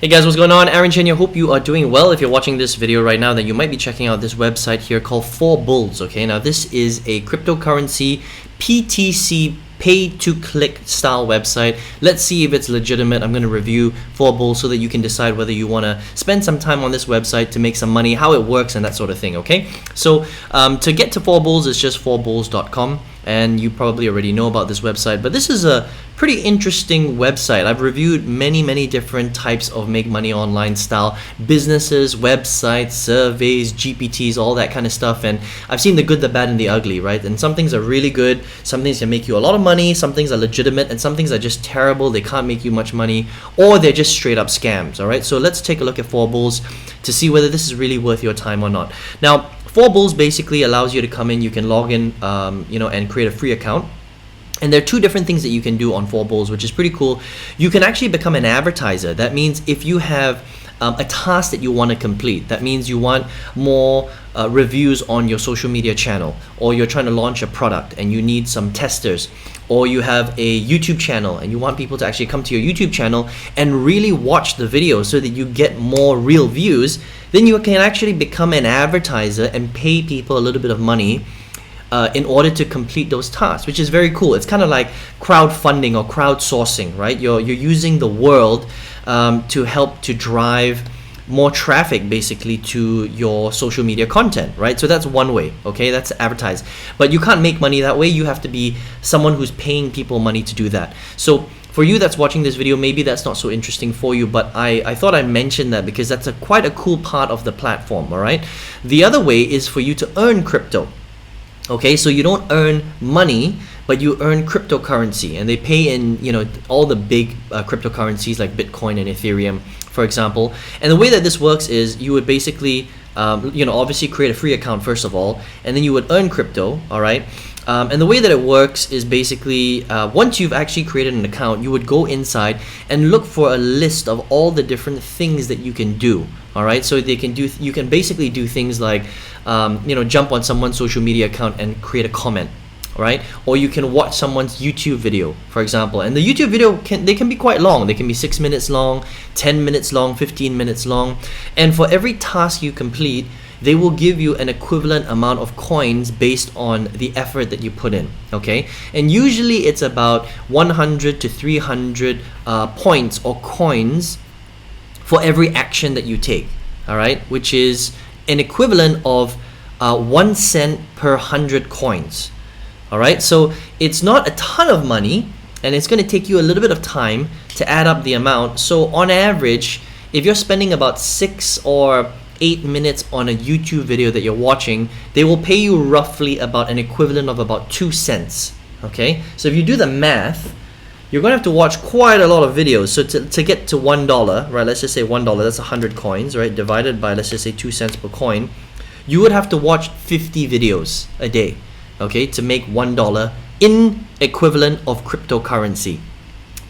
Hey guys, what's going on? Aaron Chen here. Hope you are doing well. If you're watching this video right now, then you might be checking out this website here called 4bulls. Okay, now this is a cryptocurrency PTC pay-to-click style website. Let's see if it's legitimate. I'm going to review 4bulls so that you can decide whether you want to spend some time on this website to make some money, how it works, and that sort of thing. Okay, so to get to 4bulls, it's just 4bulls.com. And you probably already know about this website, but this is a pretty interesting website. I've reviewed many different types of make money online style businesses, websites, surveys, GPTs, all that kind of stuff, and I've seen the good, the bad, and the ugly, right? And some things are really good, some things can make you a lot of money, some things are legitimate, and some things are just terrible. They can't make you much money, or they're just straight up scams. All right, so let's take a look at 4bulls to see whether this is really worth your time or not. Now, 4bulls basically allows you to come in, you can log in, and create a free account. And there are two different things that you can do on 4bulls, which is pretty cool. You can actually become an advertiser. That means if you have a task that you want to complete, that means you want more reviews on your social media channel, or you're trying to launch a product and you need some testers, or you have a YouTube channel and you want people to actually come to your YouTube channel and really watch the video so that you get more real views, then you can actually become an advertiser and pay people a little bit of money in order to complete those tasks, which is very cool. It's kind of like crowdfunding or crowdsourcing, right? You're using the world to help to drive more traffic basically to your social media content, right? So that's one way, okay? That's advertise. But you can't make money that way. You have to be someone who's paying people money to do that. So for you that's watching this video, maybe that's not so interesting for you, but I thought I'd mention that because that's quite a cool part of the platform, all right? The other way is for you to earn crypto. Okay, so you don't earn money, but you earn cryptocurrency, and they pay in, all the big cryptocurrencies like Bitcoin and Ethereum, for example. And the way that this works is you would basically, obviously create a free account first of all, and then you would earn crypto, all right? And the way that it works is basically once you've actually created an account, you would go inside and look for a list of all the different things that you can do. All right, so you can basically do things like, jump on someone's social media account and create a comment, right? Or you can watch someone's YouTube video, for example. And the YouTube video can be quite long. They can be 6 minutes long, 10 minutes long, 15 minutes long. And for every task you complete, they will give you an equivalent amount of coins based on the effort that you put in, okay? And usually it's about 100 to 300 points or coins for every action that you take, all right? Which is an equivalent of 1 cent per 100 coins, all right? So it's not a ton of money, and it's gonna take you a little bit of time to add up the amount. So on average, if you're spending about 6 or 8 minutes on a YouTube video that you're watching, they will pay you roughly about an equivalent of about 2 cents, okay? So if you do the math, you're going to have to watch quite a lot of videos. So to get to $1, right, let's just say $1, that's 100 coins, right, divided by, let's just say 2 cents per coin, you would have to watch 50 videos a day, okay, to make $1 in equivalent of cryptocurrency,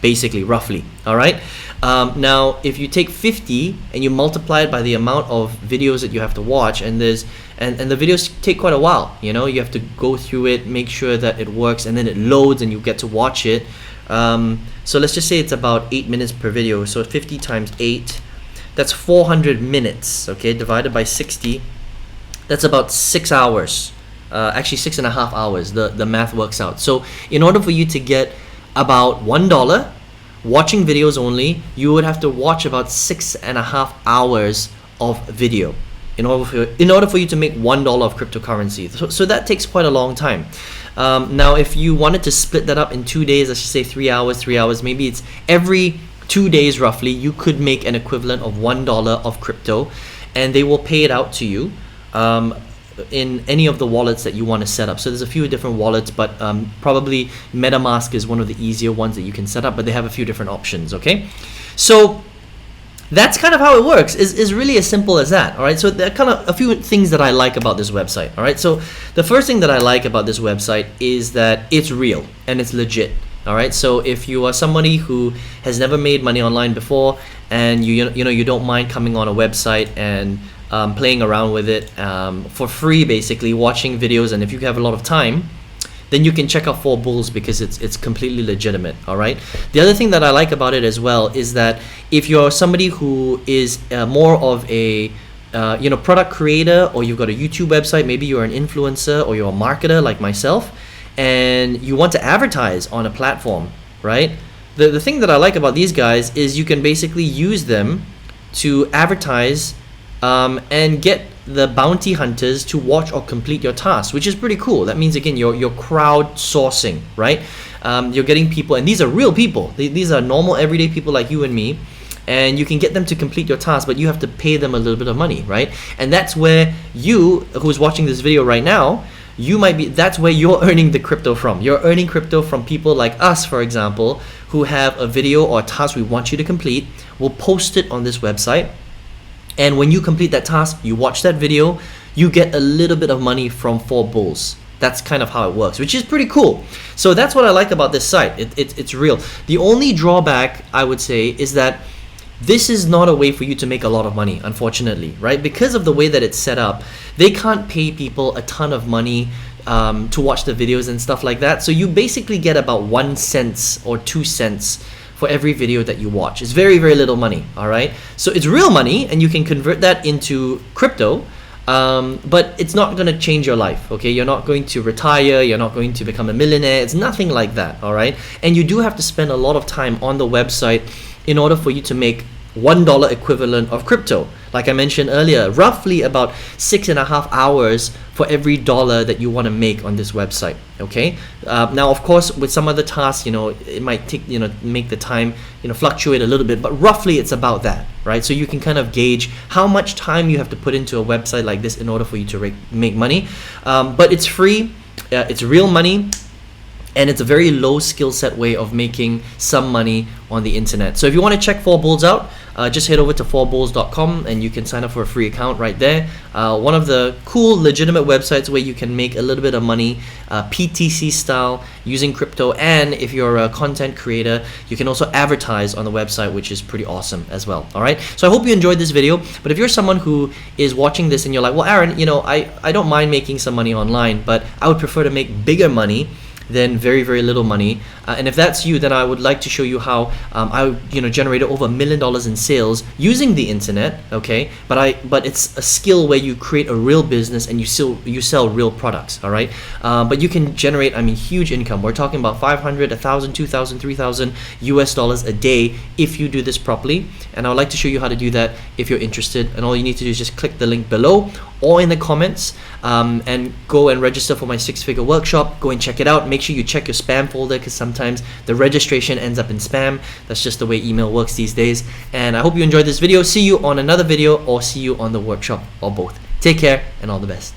basically, roughly, all right? Now, if you take 50 and you multiply it by the amount of videos that you have to watch, and the videos take quite a while, you have to go through it, make sure that it works, and then it loads and you get to watch it. So let's just say it's about 8 minutes per video. So 50 times 8, that's 400 minutes, okay, divided by 60, that's about 6 hours, actually 6.5 hours, the math works out. So in order for you to get about $1 watching videos only, you would have to watch about 6.5 hours of video in order for you to make $1 of cryptocurrency. So that takes quite a long time. Now, if you wanted to split that up in 2 days, let's just say 3 hours, maybe it's every 2 days roughly, you could make an equivalent of $1 of crypto, and they will pay it out to you in any of the wallets that you want to set up. So there's a few different wallets, but probably MetaMask is one of the easier ones that you can set up, but they have a few different options, okay? So that's kind of how it works. Is really as simple as that, all right? So there are kind of a few things that I like about this website, all right? So the first thing that I like about this website is that it's real and it's legit, all right? So if you are somebody who has never made money online before, and you don't mind coming on a website and playing around with it for free, basically watching videos, and if you have a lot of time, then you can check out 4bulls because it's completely legitimate. All right. The other thing that I like about it as well is that if you're somebody who is more of a product creator, or you've got a YouTube website, maybe you're an influencer or you're a marketer like myself, and you want to advertise on a platform, right? The thing that I like about these guys is you can basically use them to advertise and get the bounty hunters to watch or complete your tasks, which is pretty cool. That means, again, you're crowdsourcing, right? You're getting people, and these are real people. These are normal, everyday people like you and me, and you can get them to complete your task, but you have to pay them a little bit of money, right? And that's where you, who's watching this video right now, that's where you're earning the crypto from. You're earning crypto from people like us, for example, who have a video or a task we want you to complete. We'll post it on this website, and when you complete that task, you watch that video, you get a little bit of money from 4bulls. That's kind of how it works, which is pretty cool. So that's what I like about this site. It's real. The only drawback, I would say, is that this is not a way for you to make a lot of money, unfortunately, right? Because of the way that it's set up, they can't pay people a ton of money to watch the videos and stuff like that. So you basically get about 1 cent or 2 cents for every video that you watch. It's very, very little money, all right? So it's real money, and you can convert that into crypto, but it's not going to change your life, okay? You're not going to retire, you're not going to become a millionaire. It's nothing like that, all right? And you do have to spend a lot of time on the website in order for you to make $1 equivalent of crypto. Like I mentioned earlier, roughly about 6.5 hours for every dollar that you want to make on this website, okay? Now, of course, with some other tasks, it might take, make the time, fluctuate a little bit, but roughly it's about that, right? So you can kind of gauge how much time you have to put into a website like this in order for you to make money. But it's free, it's real money, and it's a very low skill set way of making some money on the internet. So if you want to check 4bulls out, just head over to 4bulls.com and you can sign up for a free account right there. One of the cool, legitimate websites where you can make a little bit of money, PTC style, using crypto. And if you're a content creator, you can also advertise on the website, which is pretty awesome as well. All right. So I hope you enjoyed this video. But if you're someone who is watching this and you're like, well, Aaron, I don't mind making some money online, but I would prefer to make bigger money than very, very little money. And if that's you, then I would like to show you how I generated over $1 million in sales using the internet, okay? But it's a skill where you create a real business and you sell real products, all right? But you can generate, huge income. We're talking about 500, 1,000, 2,000, 3,000 US dollars a day if you do this properly. And I would like to show you how to do that if you're interested. And all you need to do is just click the link below or in the comments and go and register for my 6-figure workshop. Go and check it out. Make sure you check your spam folder, because sometimes the registration ends up in spam. That's just the way email works these days. And I hope you enjoyed this video. See you on another video, or see you on the workshop, or both. Take care and all the best.